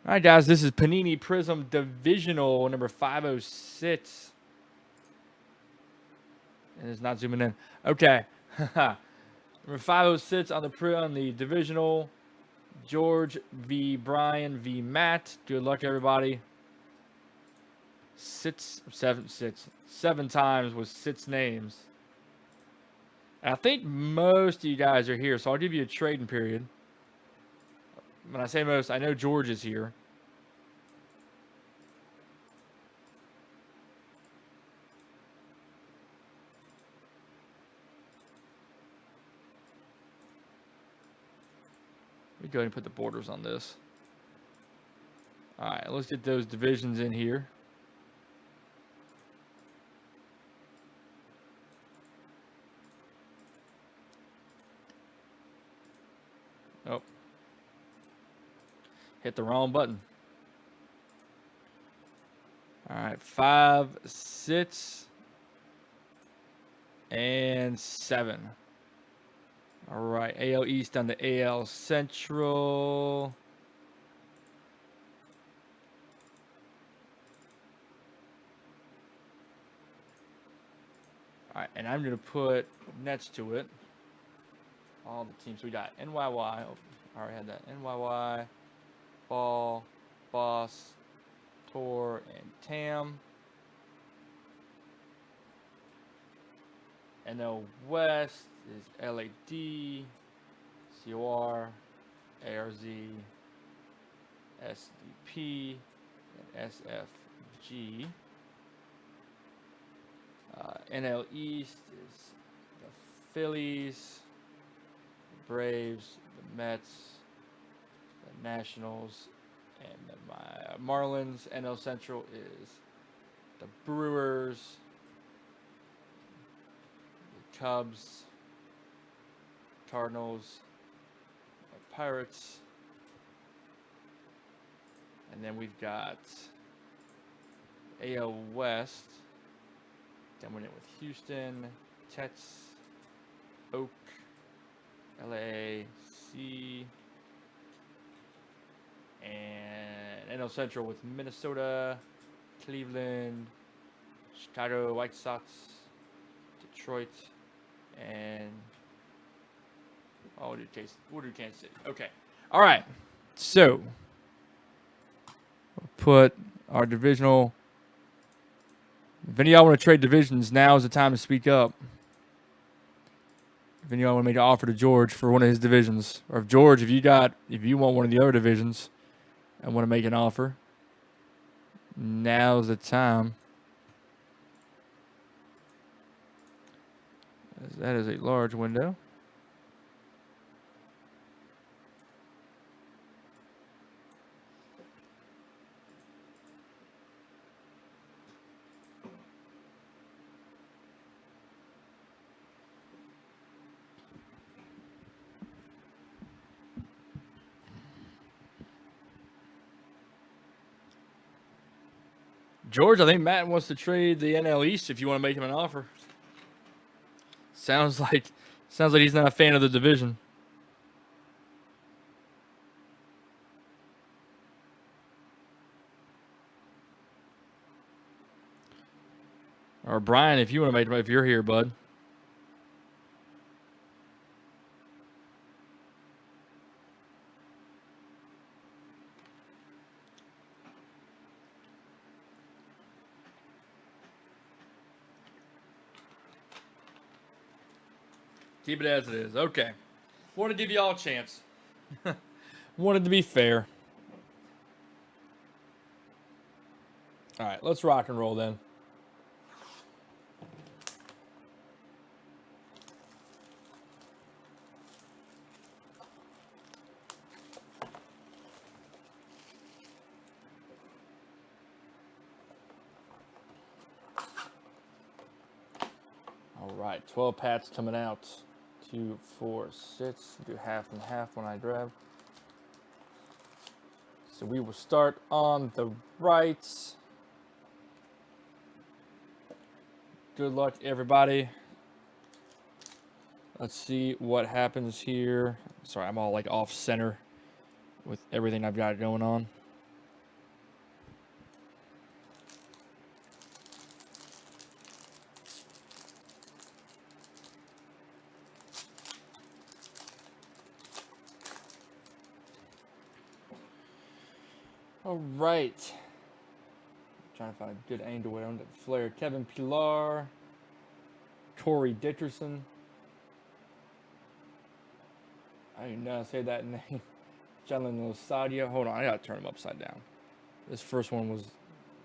All right, guys, this is Panini Prizm Divisional number 506. And it's not zooming in. Okay. Number 506 on the Divisional. George v. Brian v. Matt. Good luck, everybody. Seven times with 6 names. And I think most of you guys are here, so I'll give you a trading period. When I say most, I know George is here. Let me go ahead and put the borders on this. All right, let's get those divisions in here. Oh. Hit the wrong button. All right, 5, 6, and 7. All right, AL East down to AL Central. All right, and I'm going to put next to it all the teams. We got NYY. Oh, I already had that. NYY, Ball, Boss, Tor, and Tam. NL West is LAD, COR, ARZ, SDP, and SFG. NL East is the Phillies, the Braves, the Mets, the Nationals, and the Marlins. NL Central is the Brewers, the Cubs, Cardinals, the Pirates, and then we've got AL West. Then we're in with Houston, Tets, Oak, LAC, and NL Central with Minnesota, Cleveland, Chicago White Sox, Detroit, and what do Kansas City? Okay. All right. So we'll put our divisional. If any of y'all want to trade divisions, now is the time to speak up. If any of y'all want to make an offer to George for one of his divisions, or if George, if you want one of the other divisions and want to make an offer, now's the time. That is a large window. George, I think Matt wants to trade the NL East if you want to make him an offer. Sounds like he's not a fan of the division. Or Brian, if you want to make him, if you're here, bud. Keep it as it is. Okay. Wanted to give you all a chance. Wanted to be fair. All right, let's rock and roll then. All right, 12 pats coming out. 2, 4, 6. Do half and half when I grab. So we will start on the right. Good luck, everybody. Let's see what happens here. Sorry, I'm all like off center with everything I've got going on. All right. Trying to find a good angle on that flare. Kevin Pillar, Corey Dickerson. I don't even know how to say that name. Jalen Losadia. Hold on, I gotta turn him upside down. This first one was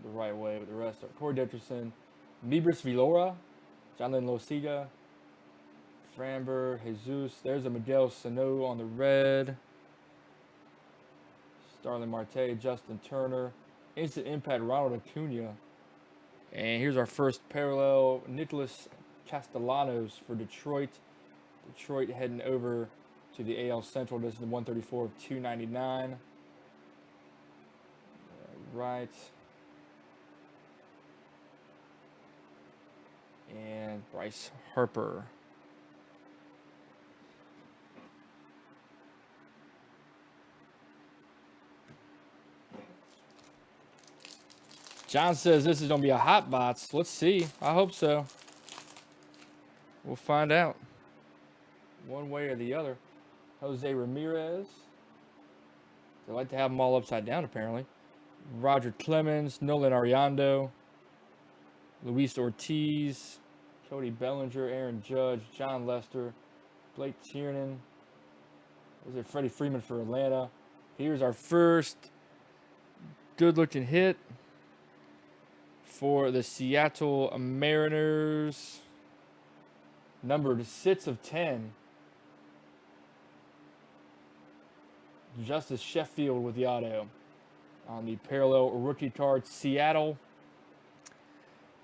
the right way, but the rest are Corey Dickerson, Mibris Vilora, Jalen Losadia, Framber, Jesus. There's a Miguel Sano on the red. Starling Marte, Justin Turner, Instant Impact Ronald Acuna. And here's our first parallel, Nicholas Castellanos for Detroit. Detroit heading over to the AL Central. This is the 134 of 299. Right. And Bryce Harper. John says this is going to be a hot box. Let's see. I hope so. We'll find out. One way or the other. Jose Ramirez. They like to have them all upside down, apparently. Roger Clemens, Nolan Ariando, Luis Ortiz, Cody Bellinger, Aaron Judge, John Lester, Blake Tiernan. Those are Freddie Freeman for Atlanta. Here's our first good-looking hit for the Seattle Mariners. Numbered 6 of 10. Justice Sheffield with the auto. On the parallel rookie card, Seattle.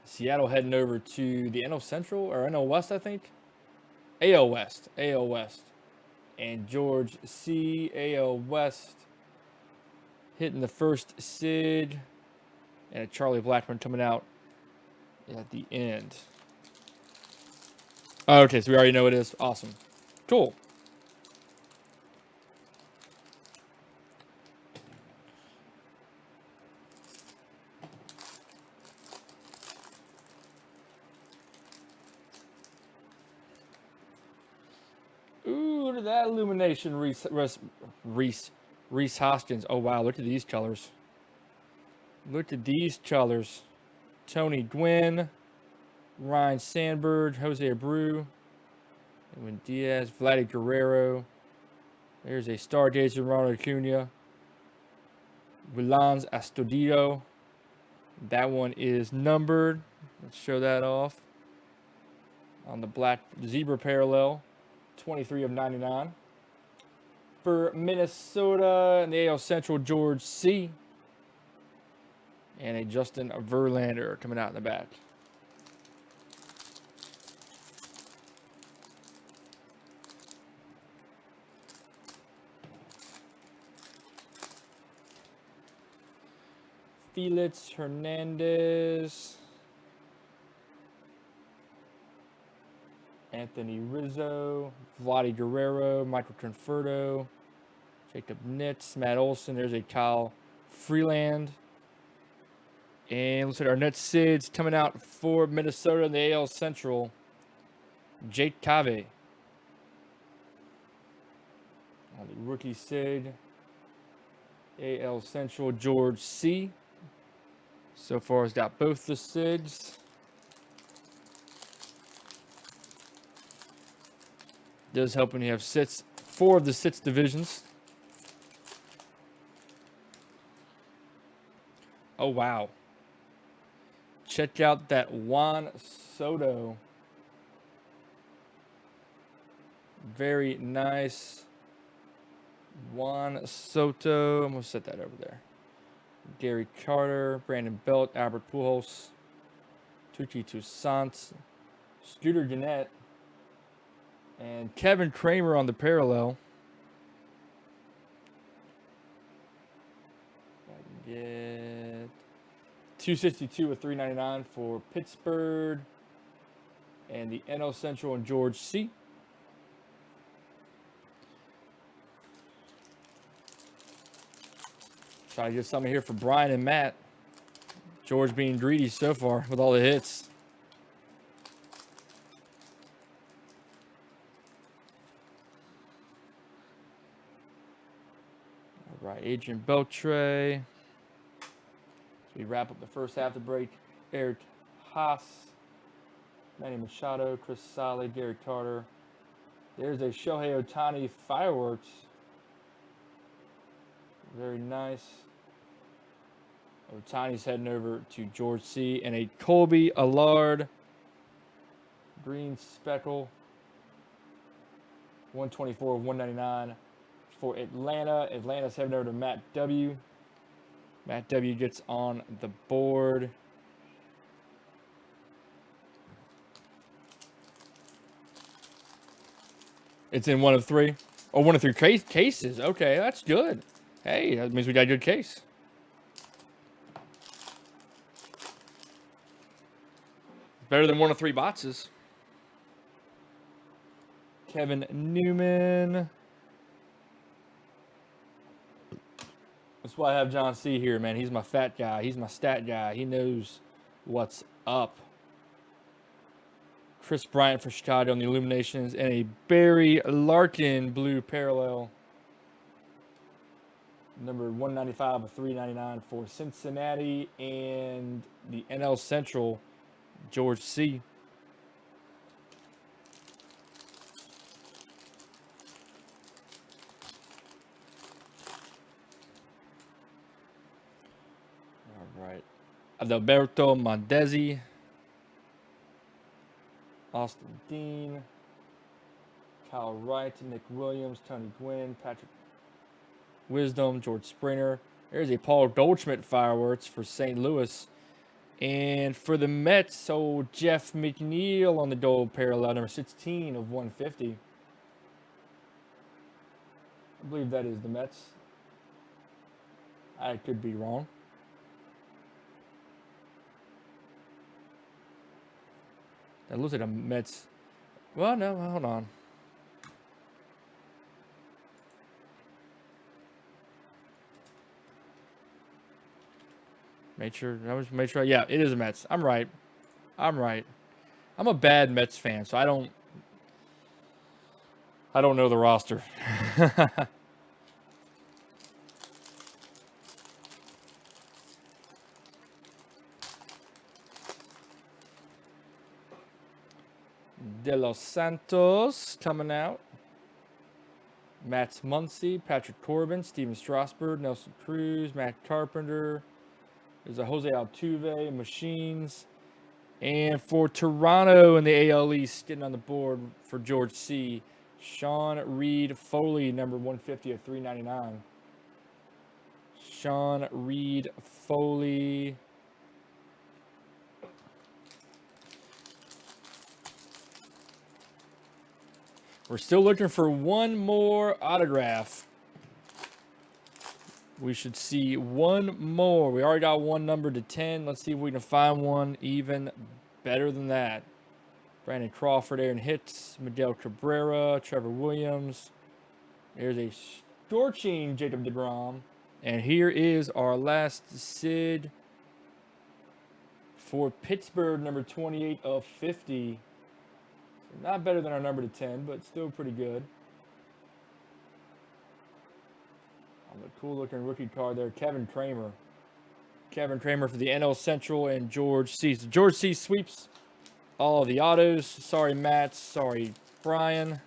Seattle heading over to the NL Central, or NL West, I think. AL West. AL West. And George C. AL West. Hitting the first Sid. And a Charlie Blackmon coming out at the end. Oh, okay, so we already know it is. Awesome. Cool. Ooh, look at that illumination, Reese Hoskins. Oh, wow, look at these colors. Look at these colors. Tony Gwynn, Ryan Sandberg, Jose Abreu, Edwin Diaz, Vladdy Guerrero. There's a Stargazer, Ronald Acuna. Wilans Astudillo. That one is numbered. Let's show that off. On the black zebra parallel. 23 of 99. For Minnesota and the AL Central, George C. And a Justin Verlander coming out in the back. Felix Hernandez. Anthony Rizzo. Vladdy Guerrero. Michael Conforto. Jacob Nitz. Matt Olson. There's a Kyle Freeland. And looks like our next Sids coming out for Minnesota in the AL Central. Jake Cave. On the rookie Sid. AL Central, George C. So far, has got both the Sids. Does help when you have 4 of the 6 divisions. Oh, wow. Check out that Juan Soto. Very nice. Juan Soto. I'm going to set that over there. Gary Carter, Brandon Belt, Albert Pujols, Tucci Toussaint, Scooter Gennett, and Kevin Kramer on the parallel. If I can get 262 of 399 for Pittsburgh and the NL Central and George C. Try to get something here for Brian and Matt. George being greedy so far with all the hits. All right, Adrian Beltre. So we wrap up the first half of the break. Eric Haas, Manny Machado, Chris Sale, Gary Carter. There's a Shohei Ohtani fireworks. Very nice. Ohtani's heading over to George C. And a Colby Allard green speckle. 124 of 199 for Atlanta. Atlanta's heading over to Matt W. Matt W gets on the board. It's in 1 of 3. Oh, 1 of 3 cases. Okay, that's good. Hey, that means we got a good case. Better than 1 of 3 boxes. Kevin Newman. That's why I have John C. here, man. He's my fat guy. He's my stat guy. He knows what's up. Chris Bryant for Chicago on the Illuminations. And a Barry Larkin blue parallel. Number 195 of 399 for Cincinnati. And the NL Central, George C. All right. Adalberto Mondesi. Austin Dean. Kyle Wright, Nick Williams, Tony Gwynn, Patrick Wisdom, George Springer. There's a Paul Goldschmidt fireworks for St. Louis. And for the Mets, so Jeff McNeil on the gold parallel, number 16 of 150. I believe that is the Mets. I could be wrong. That looks like a Mets. Well, no, hold on. Make sure. Yeah, it is a Mets. I'm right. I'm a bad Mets fan, so I don't know the roster. De Los Santos coming out. Matt Muncy, Patrick Corbin, Steven Strasburg, Nelson Cruz, Matt Carpenter. There's a Jose Altuve, Machines. And for Toronto in the AL East, getting on the board for George C. Sean Reed Foley, number 150 of 399. Sean Reed Foley. We're still looking for one more autograph. We should see one more. We already got one numbered to 10. Let's see if we can find one even better than that. Brandon Crawford, Aaron Hicks, Miguel Cabrera, Trevor Williams. There's a scorching Jacob deGrom. And here is our last Sid for Pittsburgh, number 28 of 50. Not better than our number to 10, but still pretty good. On the cool-looking rookie card there, Kevin Kramer. Kevin Kramer for the NL Central and George C. So George C. sweeps all the autos. Sorry, Matt. Sorry, Brian.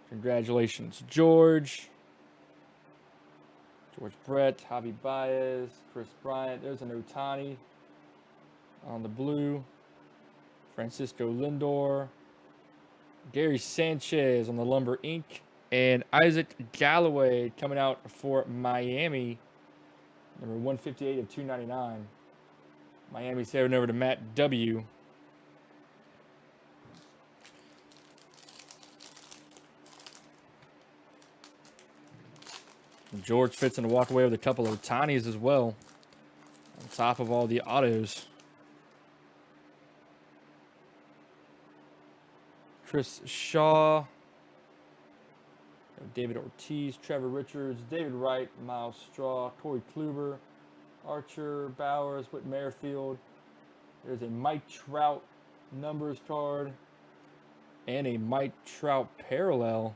Congratulations, George. George Brett, Javi Baez, Chris Bryant. There's an Ohtani on the blue. Francisco Lindor. Gary Sanchez on the Lumber Inc. And Isaac Galloway coming out for Miami. Number 158 of 299. Miami's heading over to Matt W. George fits in to walk away with a couple of Otanis as well. On top of all the autos. Chris Shaw. David Ortiz, Trevor Richards, David Wright, Miles Straw, Corey Kluber, Archer, Bowers, Whit Merrifield. There's a Mike Trout numbers card and a Mike Trout parallel.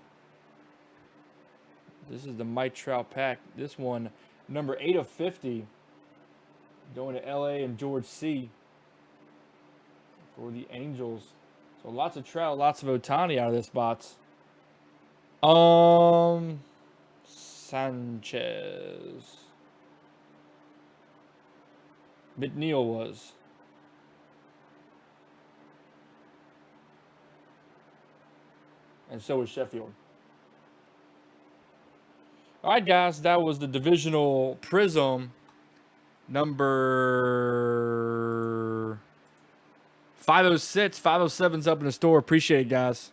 This is the Mike Trout pack. This one, number 8 of 50. Going to LA and George C. for the Angels. So lots of Trout, lots of Ohtani out of this box. Sanchez. McNeil was. And so was Sheffield. All right, guys, that was the divisional Prizm number 506. 507's up in the store. Appreciate it, guys.